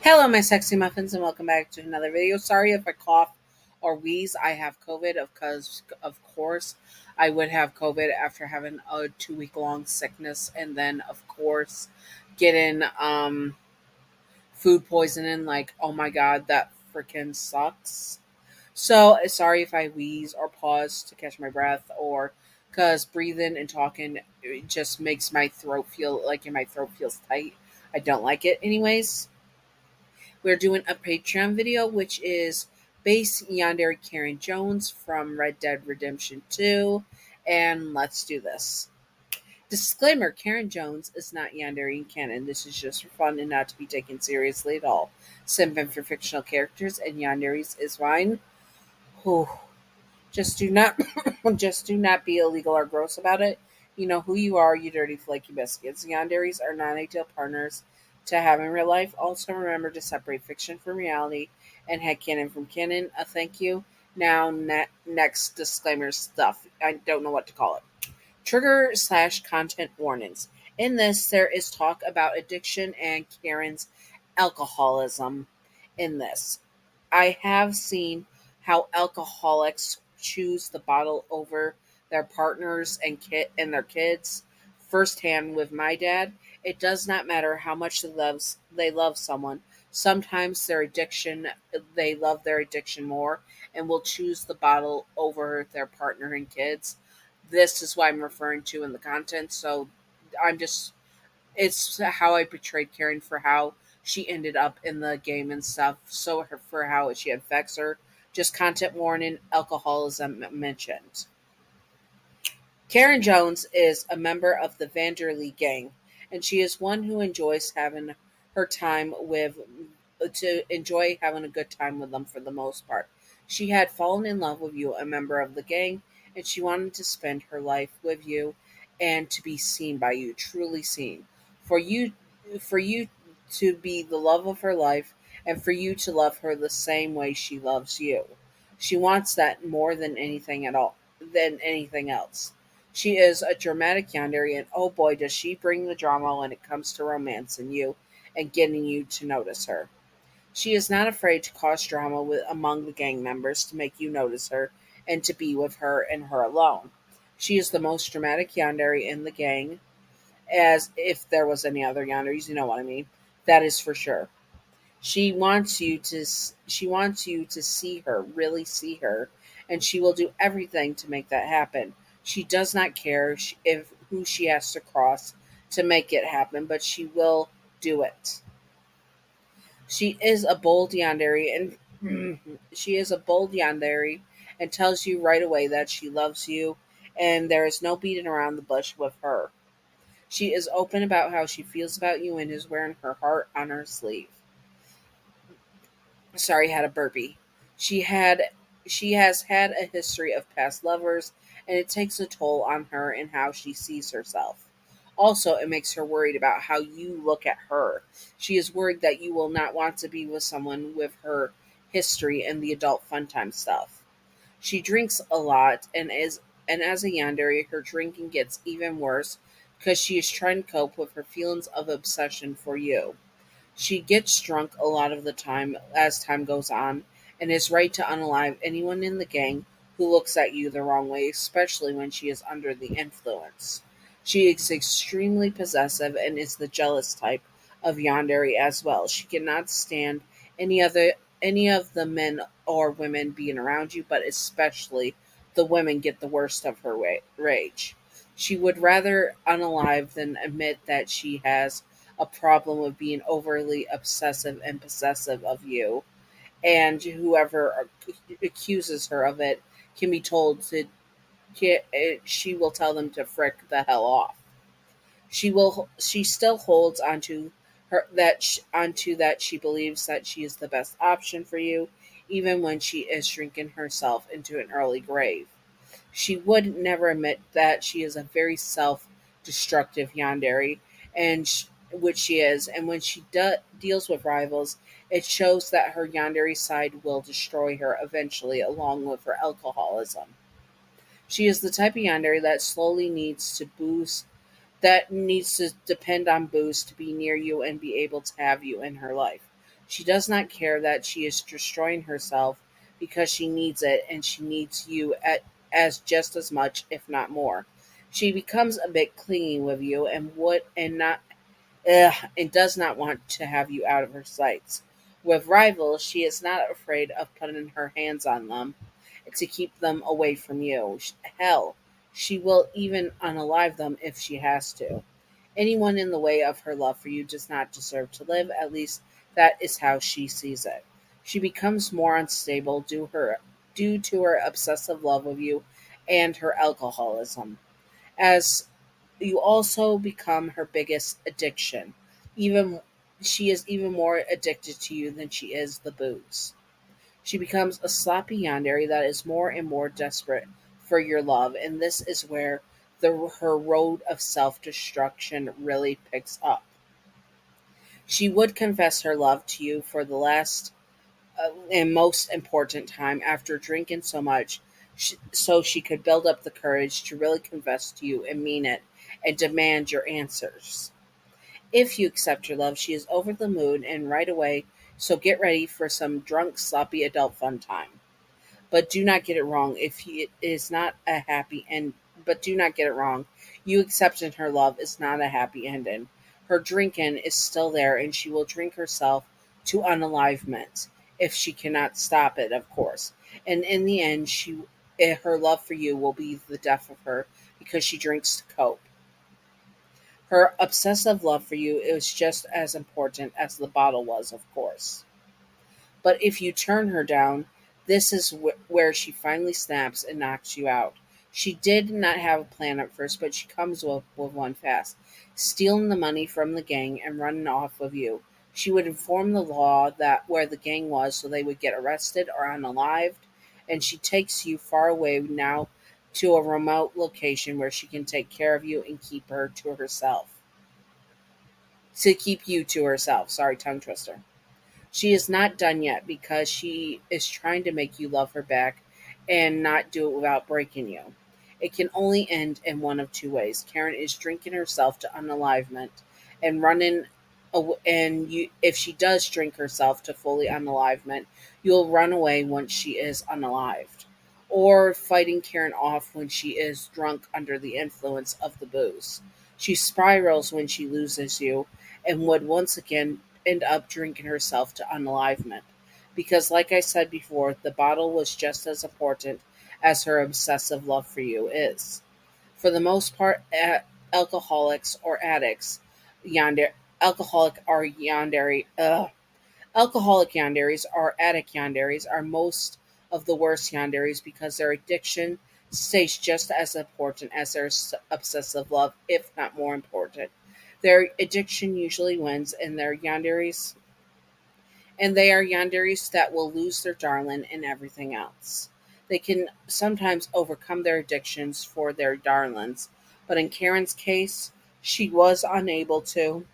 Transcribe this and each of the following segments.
Hello, my sexy muffins, and welcome back to another video. Sorry if I cough or wheeze. I have COVID because, of course, I would have COVID after having a 2 week long sickness, and then, of course, getting food poisoning. Like, oh my god, that freaking sucks. So sorry if I wheeze or pause to catch my breath, or because breathing and talking it just makes my throat feel like my throat feels tight. I don't like it, anyways. We're doing a Patreon video, which is base Yandere Karen Jones from Red Dead Redemption 2. And let's do this. Disclaimer: Karen Jones is not Yandere in canon. This is just for fun and not to be taken seriously at all. Simping for fictional characters, and Yandere's is fine. Whew. Just do not just do not be illegal or gross about it. You know who you are, you dirty flaky biscuits. Yanderes are non-ideal partners to have in real life. Also remember to separate fiction from reality and headcanon from canon. A thank you. Now next disclaimer stuff. I don't know what to call it. Trigger/content warnings. In this, there is talk about addiction and Karen's alcoholism. In this, I have seen how alcoholics choose the bottle over their partners and their kids firsthand with my dad. It does not matter how much they love someone. Sometimes they love their addiction more and will choose the bottle over their partner and kids. This is what I'm referring to in the content. So I'm just it's how I portrayed Karen for how she ended up in the game and stuff. So for how she affects her. Just content warning, alcoholism mentioned. Karen Jones is a member of the Vanderlee gang, and she is one who enjoys having her time with to enjoy having a good time with them for the most part. She had fallen in love with you, a member of the gang, and she wanted to spend her life with you and to be seen by you, truly seen. For you for you to be the love of her life and for you to love her the same way she loves you. She wants that more than anything else. She is a dramatic yandere, and oh boy, does she bring the drama when it comes to romance in you and getting you to notice her. She is not afraid to cause drama among the gang members to make you notice her and to be with her and her alone. She is the most dramatic yandere in the gang, as if there was any other yanderes, you know what I mean. That is for sure. She wants you to see her, really see her, and she will do everything to make that happen. She does not care if who she has to cross to make it happen, but she will do it. She is a bold yandere and she is a bold yandere and tells you right away that she loves you, and there is no beating around the bush with her. She is open about how she feels about you and is wearing her heart on her sleeve. Sorry, had a burpee. She had she has had a history of past lovers, and it takes a toll on her and how she sees herself. Also, it makes her worried about how you look at her. She is worried that you will not want to be with someone with her history and the adult fun time stuff. She drinks a lot and as a yandere, her drinking gets even worse because she is trying to cope with her feelings of obsession for you. She gets drunk a lot of the time as time goes on and is ready to unalive anyone in the gang who looks at you the wrong way, especially when she is under the influence. She is extremely possessive and is the jealous type of yandere as well. She cannot stand any other any of the men or women being around you, but especially the women get the worst of her rage. She would rather unalive than admit that she has a problem with being overly obsessive and possessive of you, and whoever accuses her of it can be told to she will tell them to frick the hell off. She still holds onto that she believes that she is the best option for you, even when she is shrinking herself into an early grave. She would never admit that she is a very self-destructive yandere, which she is, and when she deals with rivals, it shows that her yandere side will destroy her eventually, along with her alcoholism. She is the type of yandere that needs to depend on booze to be near you and be able to have you in her life. She does not care that she is destroying herself because she needs it, and she needs you as just as much, if not more. She becomes a bit clingy with you and would and not and does not want to have you out of her sights. With rivals, she is not afraid of putting her hands on them to keep them away from you. Hell, she will even unalive them if she has to. Anyone in the way of her love for you does not deserve to live, at least that is how she sees it. She becomes more unstable due to her obsessive love of you and her alcoholism, as you also become her biggest addiction. Even she is even more addicted to you than she is the booze. She becomes a sloppy yandere that is more and more desperate for your love, and this is where her road of self destruction really picks up. She would confess her love to you for the last and most important time after drinking so much, so she could build up the courage to really confess to you and mean it and demand your answers. If you accept her love, she is over the moon and right away, so get ready for some drunk, sloppy adult fun time. But do not get it wrong. If it is not a happy end, but do not get it wrong. You accepting her love is not a happy ending. Her drinking is still there, and she will drink herself to unalivement if she cannot stop it, of course. And in the end, her love for you will be the death of her because she drinks to cope. Her obsessive love for you is just as important as the bottle was, of course. But if you turn her down, this is where she finally snaps and knocks you out. She did not have a plan at first, but she comes with one fast, stealing the money from the gang and running off with you. She would inform the law that where the gang was so they would get arrested or unalived, and she takes you far away now to a remote location where she can take care of you and keep her to herself. To keep you to herself. Sorry, tongue twister. She is not done yet because she is trying to make you love her back and not do it without breaking you. It can only end in one of two ways. Karen is drinking herself to unalivement and running and you if she does drink herself to fully unalivement, you'll run away once she is unalived. Or fighting Karen off when she is drunk under the influence of the booze. She spirals when she loses you and would once again end up drinking herself to unalivement. Because, like I said before, the bottle was just as important as her obsessive love for you is. For the most part, alcoholics or addicts, yonder, alcoholic or yandere, alcoholic yanderes or addict yanderes are most of the worst yanderes because their addiction stays just as important as their obsessive love, if not more important. Their addiction usually wins, and they are yanderes that will lose their darling and everything else. They can sometimes overcome their addictions for their darlings, but in Karen's case, she was unable to.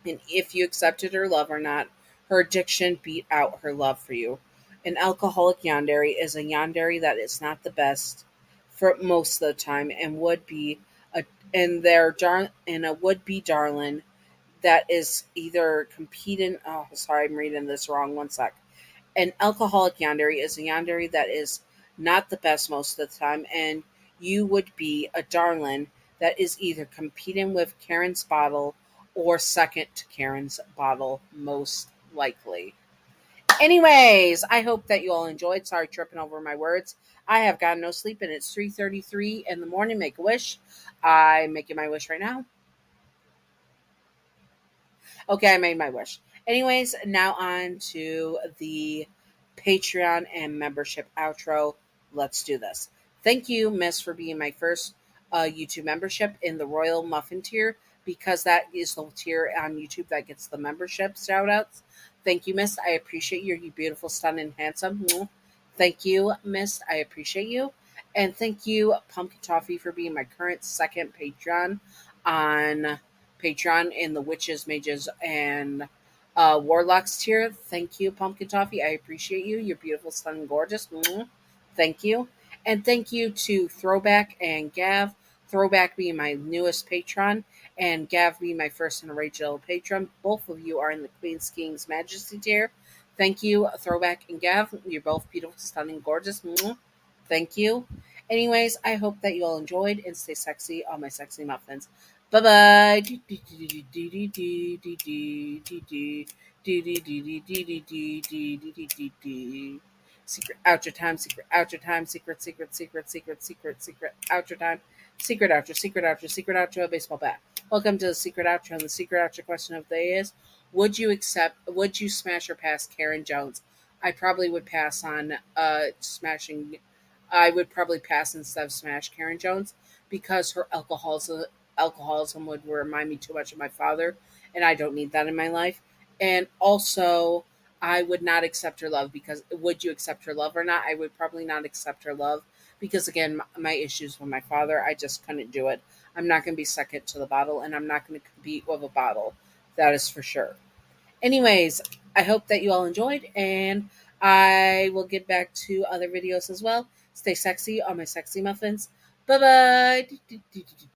And if you accepted her love or not, her addiction beat out her love for you. An alcoholic yandere is a yandere that is not the best for most of the time and would be a and a would be darling that is either competing. Oh, sorry, I'm reading this wrong. One sec. An alcoholic yandere is a yandere that is not the best most of the time, and you would be a darling that is either competing with Karen's bottle or second to Karen's bottle, most likely. Anyways, I hope that you all enjoyed. Sorry, tripping over my words. I have gotten no sleep, and it's 3:33 in the morning. Make a wish. I'm making my wish right now. Okay, I made my wish. Anyways, now on to the Patreon and membership outro. Let's do this. Thank you, Miss, for being my first YouTube membership in the Royal Muffin tier because that is the tier on YouTube that gets the membership shoutouts. Thank you, Miss. I appreciate you. You're beautiful, stunning, handsome. Thank you, Miss. I appreciate you. And thank you, Pumpkin Toffee, for being my current second Patreon on Patreon in the Witches, Mages, and Warlocks tier. Thank you, Pumpkin Toffee. I appreciate you. You're beautiful, stunning, gorgeous. Thank you. And thank you to Throwback and Gav Throwback being my newest patron, and Gav being my first and original patron. Both of you are in the Queen's King's Majesty tier. Thank you, Throwback and Gav. You're both beautiful, stunning, gorgeous. Mwah. Thank you. Anyways, I hope that you all enjoyed and stay sexy on my sexy muffins. Bye bye. Secret outro time, secret outro time, secret outro time, secret outro, baseball bat. Welcome to the secret outro, and the secret outro question of the day is: would you smash or pass Karen Jones? I probably would pass on smashing. I would probably pass instead of smash Karen Jones because her alcoholism would remind me too much of my father, and I don't need that in my life. And also, I would not accept her love because would you accept her love or not? I would probably not accept her love because, again, my issues with my father, I just couldn't do it. I'm not going to be second to the bottle, and I'm not going to compete with a bottle. That is for sure. Anyways, I hope that you all enjoyed, and I will get back to other videos as well. Stay sexy on my sexy muffins. Bye bye.